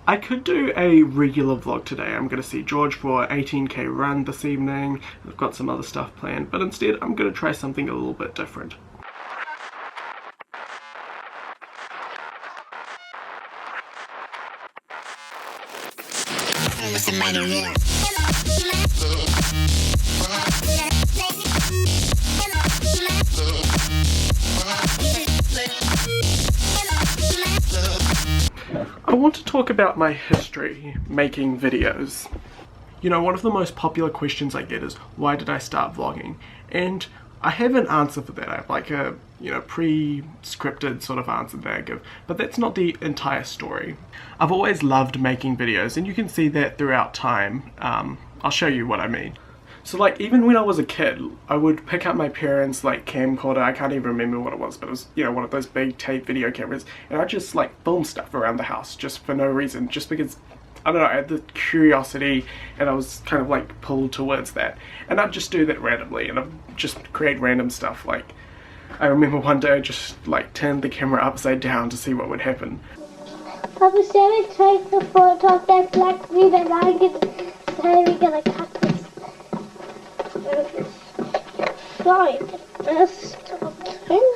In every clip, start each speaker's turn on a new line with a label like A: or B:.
A: I could do a regular vlog today. I'm going to see George for 18k run this evening. I've got some other stuff planned, but instead I'm going to try something a little bit different. I want to talk about my history making videos. You know, one of the most popular questions I get is, why did I start vlogging? And I have an answer for that. I have like a, pre-scripted sort of answer that I give, but that's not the entire story. I've always loved making videos, and you can see that throughout time. I'll show you what I mean. So like, even when I was a kid, I would pick up my parents' like camcorder. I can't even remember what it was, but it was, one of those big tape video cameras, and I'd just like film stuff around the house just for no reason, just because, I don't know, I had the curiosity and I was kind of like pulled towards that. And I'd just do that randomly, and I'd just create random stuff. Like, I remember one day I just like turned the camera upside down to see what would happen.
B: Papa Saeran takes the photo of that black bean, and I can say we're gonna cut this. Right, this thing.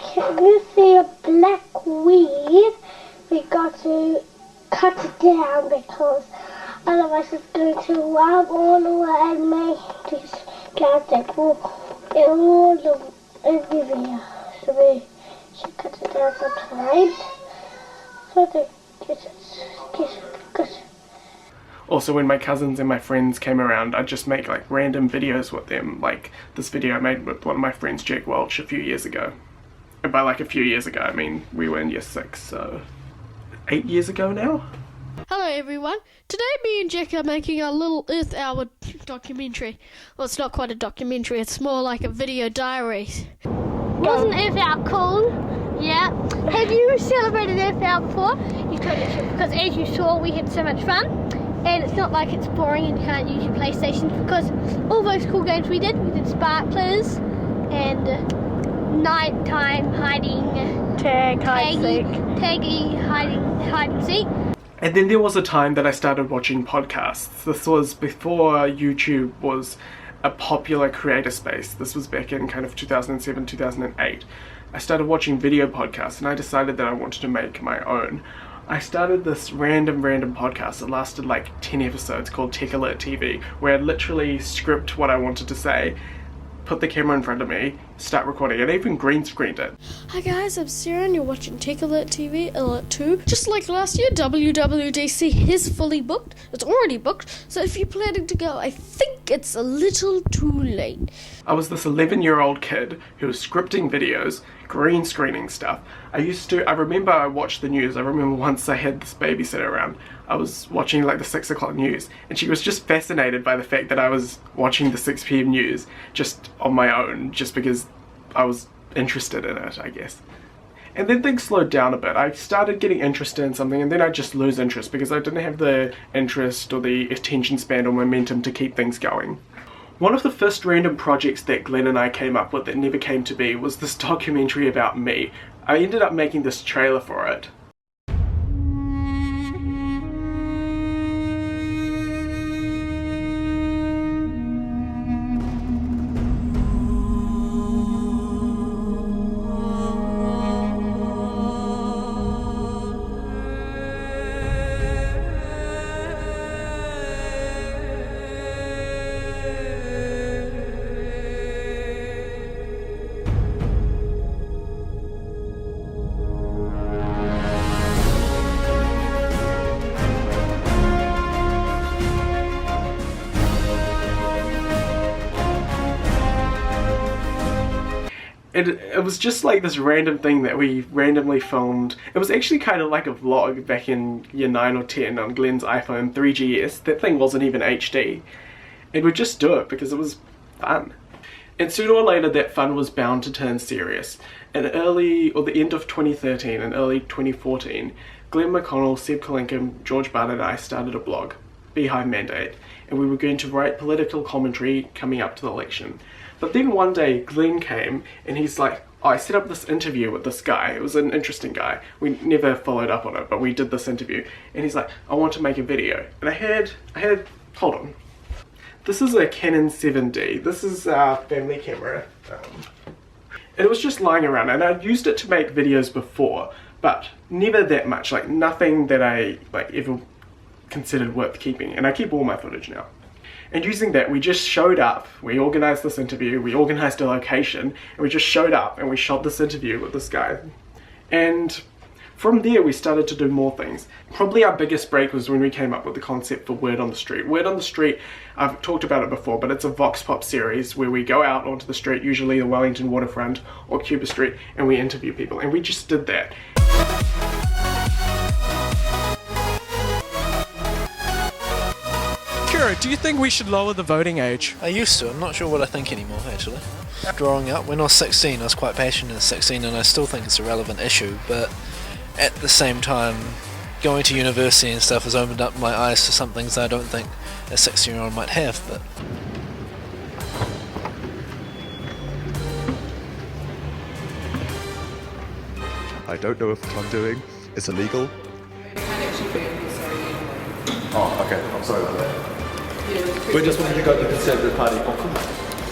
B: Can you see a black weed? We got to cut it down because otherwise it's going to rub all over and make these plants that grow everywhere. So we should cut it down sometime. So they get good.
A: Also, when my cousins and my friends came around, I'd just make like random videos with them, like this video I made with one of my friends, Jack Welch, a few years ago. And by like a few years ago, I mean we were in year 6, so 8 years ago now?
C: Hello everyone, today me and Jack are making a little Earth Hour documentary. Well, it's not quite a documentary, it's more like a video diary.
B: Wasn't Earth Hour cool? Yeah. Have you celebrated Earth Hour before? You totally should, because as you saw, we had so much fun. And it's not like it's boring and you can't use your PlayStation, because all those cool games we did Sparklers and nighttime hiding, hide and seek.
A: And then there was a time that I started watching podcasts. This was before YouTube was a popular creator space. This was back in kind of 2007, 2008. I started watching video podcasts, and I decided that I wanted to make my own. I started this random podcast that lasted like 10 episodes called Tech Alert TV, where I'd literally script what I wanted to say, put the camera in front of me, start recording, and even green screened it.
C: Hi guys, I'm Saeran, you're watching Tech Alert TV, Alert 2. Just like last year, WWDC is fully booked. It's already booked, so if you're planning to go, I think it's a little too late.
A: I was this 11-year-old kid who was scripting videos, green screening stuff. I remember I watched the news. I remember once I had this babysitter around. I was watching like the 6 o'clock news, and she was just fascinated by the fact that I was watching the 6 p.m. news just on my own, just because I was interested in it, I guess. And then things slowed down a bit. I started getting interested in something, and then I'd just lose interest because I didn't have the interest or the attention span or momentum to keep things going. One of the first random projects that Glenn and I came up with that never came to be was this documentary about me. I ended up making this trailer for it. It was just like this random thing that we randomly filmed. It was actually kind of like a vlog back in year 9 or 10 on Glenn's iPhone 3GS. That thing wasn't even HD. And we'd just do it because it was fun. And sooner or later that fun was bound to turn serious. In the end of 2013 and early 2014, Glenn McConnell, Seb Kalinkum, George Barnett and I started a blog, Beehive Mandate. and we were going to write political commentary coming up to the election. But then one day Glenn came and he's like, oh, I set up this interview with this guy. It was an interesting guy. We never followed up on it, but we did this interview. And he's like, I want to make a video. And I had, hold on. This is a Canon 7D. This is our family camera. And it was just lying around, and I'd used it to make videos before, but never that much, like nothing that I ever considered worth keeping. And I keep all my footage now. And using that, we just showed up, we organised this interview, we organised a location, and we just showed up and we shot this interview with this guy. And from there we started to do more things. Probably our biggest break was when we came up with the concept for Word on the Street. Word on the Street, I've talked about it before, but it's a vox pop series where we go out onto the street, usually the Wellington waterfront or Cuba Street, and we interview people. And we just did that.
D: Do you think we should lower the voting age?
E: I used to. I'm not sure what I think anymore, actually. Growing up, when I was 16, I was quite passionate at 16, and I still think it's a relevant issue, but at the same time, going to university and stuff has opened up my eyes to some things I don't think a 16-year-old might have, but...
F: I don't know if what I'm doing is illegal.
G: Oh, okay. I'm sorry about that. We just wanted to go to the Conservative Party conference.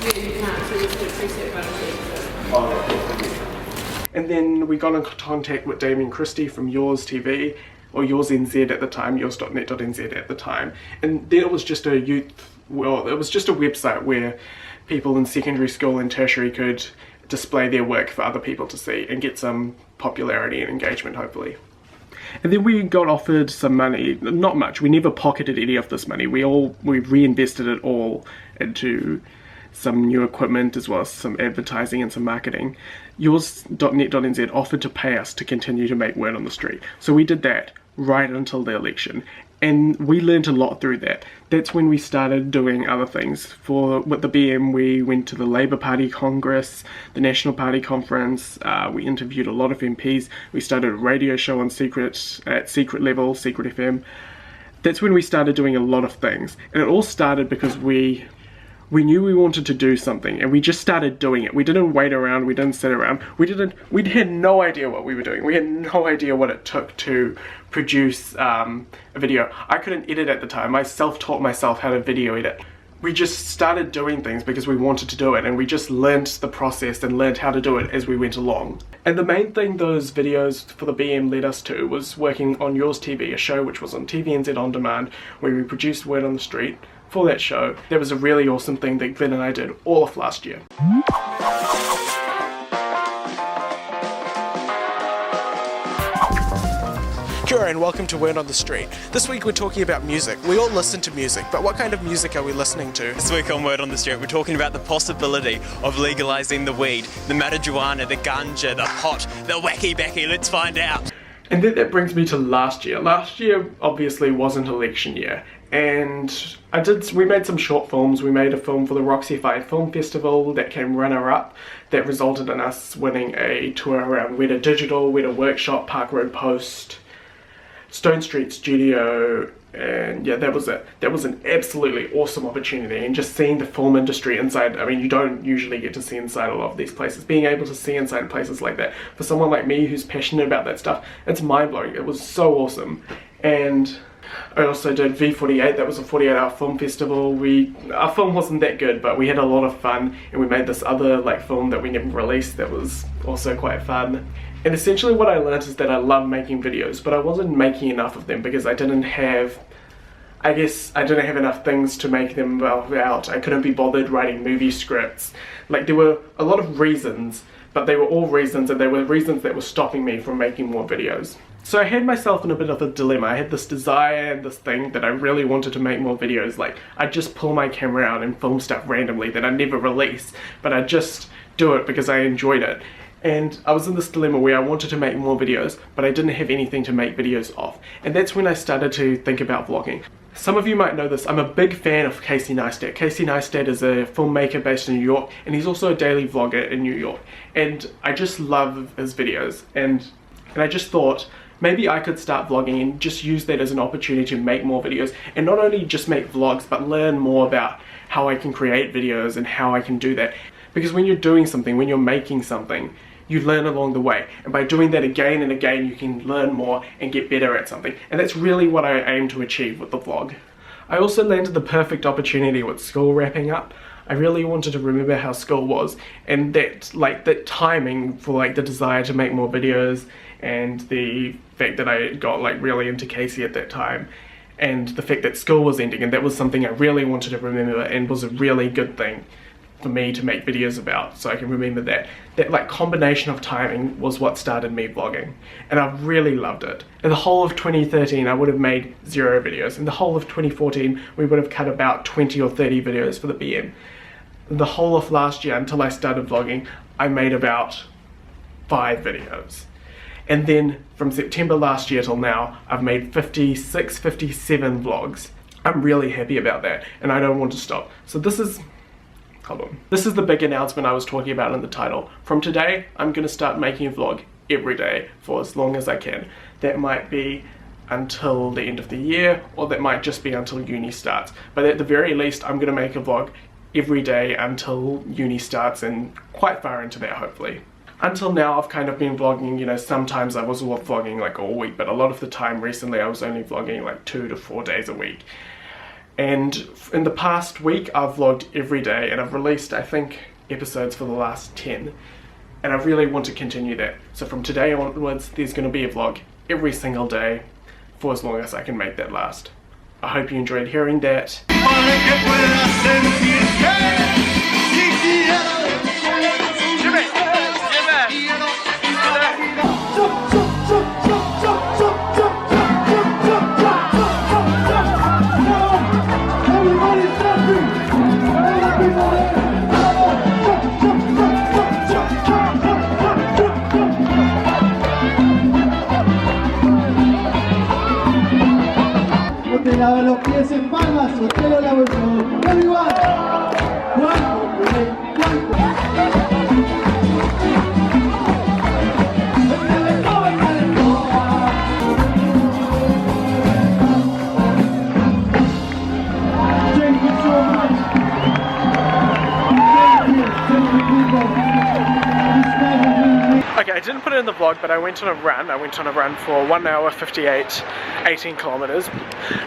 H: Yeah, you can't, so you have to preset voting.
G: Oh, okay.
A: And then we got in contact with Damien Christie from Yours TV, or Yours NZ at the time, yours.net.nz at the time. And then it was just a it was just a website where people in secondary school and tertiary could display their work for other people to see and get some popularity and engagement, hopefully. And then we got offered some money, not much, we never pocketed any of this money, we reinvested it all into some new equipment as well as some advertising and some marketing. Yours.net.nz offered to pay us to continue to make Word on the Street. So we did that right until the election. And we learned a lot through that. That's when we started doing other things. With the BM, we went to the Labour Party Congress, the National Party Conference, we interviewed a lot of MPs, we started a radio show on Secret Level, Secret FM. That's when we started doing a lot of things. And it all started because we knew we wanted to do something, and we just started doing it. We didn't wait around, we didn't sit around, we had no idea what we were doing. We had no idea what it took to produce a video. I couldn't edit at the time. I self-taught myself how to video edit. We just started doing things because we wanted to do it, and we just learned the process and learned how to do it as we went along. And the main thing those videos for the BM led us to was working on Yours TV, a show which was on TVNZ On Demand, where we produced Word on the Street. For that show, that was a really awesome thing that Glenn and I did all of last year.
D: Kia ora and welcome to Word on the Street. This week we're talking about music. We all listen to music, but what kind of music are we listening to?
I: This week on Word on the Street, we're talking about the possibility of legalising the weed, the marijuana, the ganja, the pot, the wacky backy. Let's find out.
A: And then that brings me to last year. Last year obviously wasn't election year, and we made some short films. We made a film for the Roxy 5 Film Festival that came runner-up, that resulted in us winning a tour around Weta Digital, Weta Workshop, Park Road Post, Stone Street Studio, and yeah, that was it. That was an absolutely awesome opportunity, and just seeing the film industry inside, I mean, you don't usually get to see inside a lot of these places. Being able to see inside places like that, for someone like me who's passionate about that stuff, it's mind-blowing. It was so awesome. And I also did V48, that was a 48-hour film festival. Our film wasn't that good, but we had a lot of fun, and we made this other film that we never released that was also quite fun. And essentially what I learned is that I love making videos, but I wasn't making enough of them because I didn't have enough things to make them out. I couldn't be bothered writing movie scripts. There were a lot of reasons, but they were all reasons, and they were reasons that were stopping me from making more videos. So I had myself in a bit of a dilemma. I had this desire and this thing that I really wanted to make more videos. I'd just pull my camera out and film stuff randomly that I'd never release, but I'd just do it because I enjoyed it. And I was in this dilemma where I wanted to make more videos, but I didn't have anything to make videos of. And that's when I started to think about vlogging. Some of you might know this, I'm a big fan of Casey Neistat. Casey Neistat is a filmmaker based in New York, and he's also a daily vlogger in New York. And I just love his videos, and I just thought, maybe I could start vlogging and just use that as an opportunity to make more videos, and not only just make vlogs, but learn more about how I can create videos and how I can do that. Because when you're doing something, when you're making something, you learn along the way, and by doing that again and again, you can learn more and get better at something, and that's really what I aim to achieve with the vlog. I also landed the perfect opportunity with school wrapping up. I really wanted to remember how school was, and that timing for like the desire to make more videos, and the fact that I got like really into Casey at that time, and the fact that school was ending, and that was something I really wanted to remember and was a really good thing for me to make videos about, so I can remember that. That like combination of timing was what started me vlogging, and I really loved it. In the whole of 2013 I would have made 0 videos. In the whole of 2014 we would have cut about 20 or 30 videos for the BM. In the whole of last year until I started vlogging I made about 5 videos. And then from September last year till now I've made 56, 57 vlogs. I'm really happy about that, and I don't want to stop. So this is the big announcement I was talking about in the title. From today, I'm going to start making a vlog every day for as long as I can. That might be until the end of the year, or that might just be until uni starts. But at the very least, I'm going to make a vlog every day until uni starts, and quite far into that, hopefully. Until now, I've kind of been vlogging, you know, sometimes I was vlogging like all week, but a lot of the time recently I was only vlogging like 2 to 4 days a week. And in the past week I've vlogged every day, and I've released I think episodes for the last 10, and I really want to continue that. So from today onwards there's going to be a vlog every single day for as long as I can make that last. I hope you enjoyed hearing that.
J: Lava los pies en palmas, soltero la vuelta. Everyone! Thank you so much.
A: Okay, I didn't put it in the vlog, but I went on a run. I went on a run for 1 hour 58, 18 kilometers.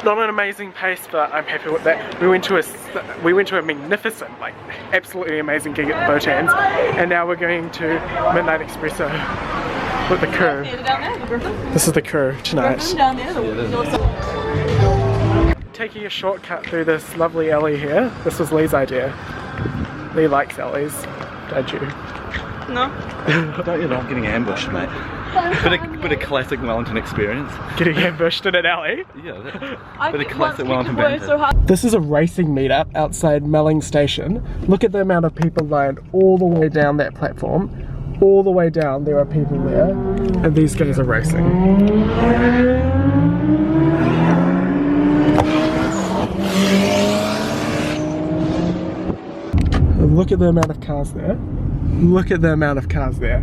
A: Not an amazing pace, but I'm happy with that. We went to a magnificent, like absolutely amazing gig at the Botans, and now we're going to Midnight Espresso with the crew. This is the crew tonight. Taking a shortcut through this lovely alley here. This was Lee's idea. Lee likes alleys, don't you?
H: No.
G: Don't you like getting ambushed, mate? Bit of classic Wellington experience.
A: Getting ambushed in an alley?
G: Yeah, bit of classic Wellington banter.
A: This is a racing meetup outside Melling Station. Look at the amount of people lined all the way down that platform. All the way down there are people there, and these guys are racing. Look at the amount of cars there. Look at the amount of cars there.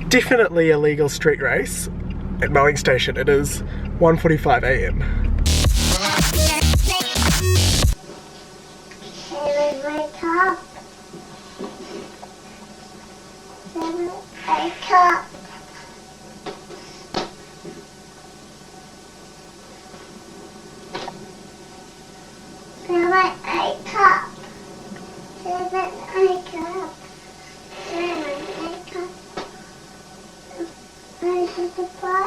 A: Definitely a legal street race at Melling Station. It is 1:45 AM.
B: Wake up. Wake up. Wake up. Wake up.